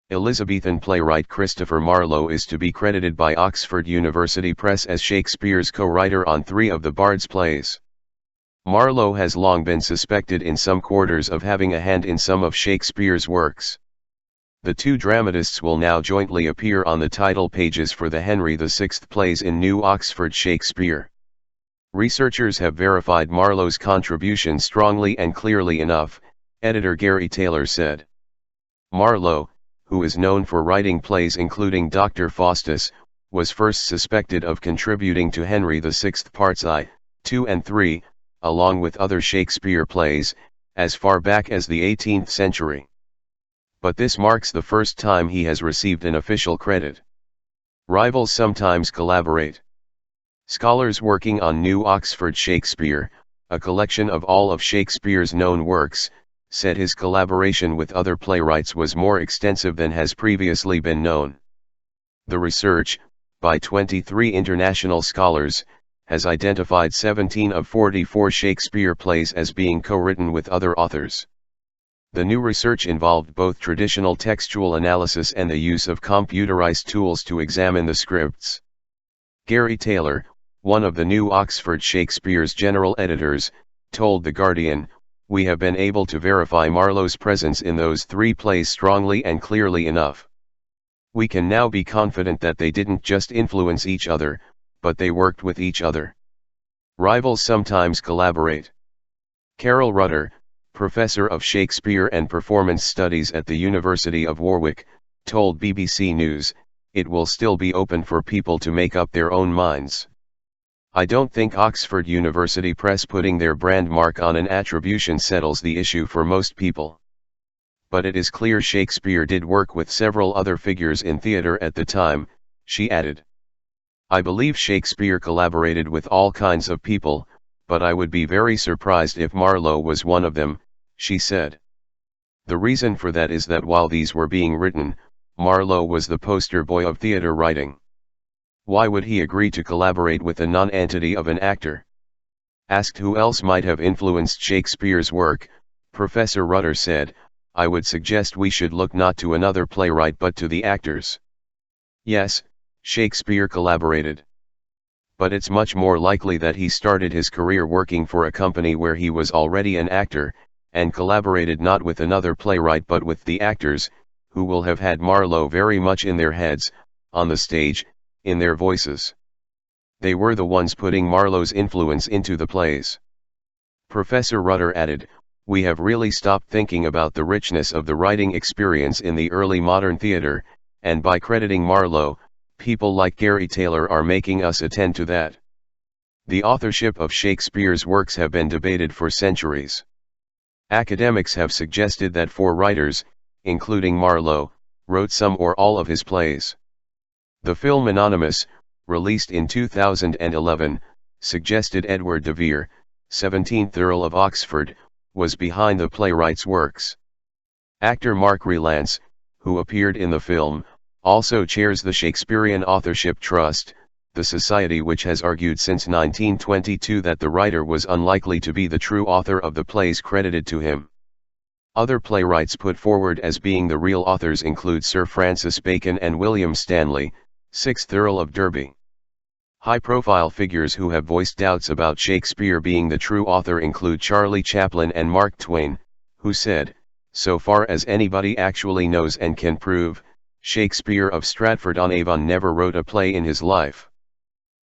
Elizabethan playwright Christopher Marlowe is to be credited by Oxford University Press as Shakespeare's co-writer on 3 of the Bard's plays. Marlowe has long been suspected in some quarters of having a hand in some of Shakespeare's works. The 2 dramatists will now jointly appear on the title pages for the Henry VI plays in New Oxford Shakespeare. Researchers have verified Marlowe's contribution strongly and clearly enough, editor Gary Taylor said. Marlowe, who is known for writing plays including Doctor Faustus, was first suspected of contributing to Henry VI parts I, II and III, along with other Shakespeare plays, as far back as the 18th century. But this marks the first time he has received an official credit. Rivals sometimes collaborate. Scholars working on New Oxford Shakespeare, a collection of all of Shakespeare's known works, said his collaboration with other playwrights was more extensive than has previously been known. The research, by 23 international scholars, has identified 17 of 44 Shakespeare plays as being co-written with other authors. The new research involved both traditional textual analysis and the use of computerized tools to examine the scripts. Gary Taylor, one of the New Oxford Shakespeare's general editors, told The Guardian, "We have been able to verify Marlowe's presence in those 3 plays strongly and clearly enough. We can now be confident that they didn't just influence each other, but they worked with each other. Rivals sometimes collaborate." Carol Rutter, professor of Shakespeare and Performance Studies at the University of Warwick, told BBC News, "It will still be open for people to make up their own minds. I don't think Oxford University Press putting their brand mark on an attribution settles the issue for most people. But it is clear Shakespeare did work with several other figures in theatre at the time," she added. "I believe Shakespeare collaborated with all kinds of people, but I would be very surprised if Marlowe was one of them," she said. The reason for that is that while these were being written, Marlowe was the poster boy of theatre writing. Why would he agree to collaborate with a non-entity of an actor? Asked who else might have influenced Shakespeare's work, Professor Rutter said, "I would suggest we should look not to another playwright but to the actors. Yes, Shakespeare collaborated. But it's much more likely that he started his career working for a company where he was already an actor, and collaborated not with another playwright but with the actors, who will have had Marlowe very much in their heads, on the stage, in their voices. They were the ones putting Marlowe's influence into the plays." Professor Rutter added, "We have really stopped thinking about the richness of the writing experience in the early modern theatre, and by crediting Marlowe, people like Gary Taylor are making us attend to that. The authorship of Shakespeare's works have been debated for centuries. Academics have suggested that 4 writers, including Marlowe, wrote some or all of his plays. The film Anonymous, released in 2011, suggested Edward de Vere, 17th Earl of Oxford, was behind the playwright's works. Actor Mark Rylance, who appeared in the film, also chairs the Shakespearean Authorship Trust, the society which has argued since 1922 that the writer was unlikely to be the true author of the plays credited to him. Other playwrights put forward as being the real authors include Sir Francis Bacon and William Stanley, 6th Earl of Derby. High-profile figures who have voiced doubts about Shakespeare being the true author include Charlie Chaplin and Mark Twain, who said, "So far as anybody actually knows and can prove, Shakespeare of Stratford-on-Avon never wrote a play in his life."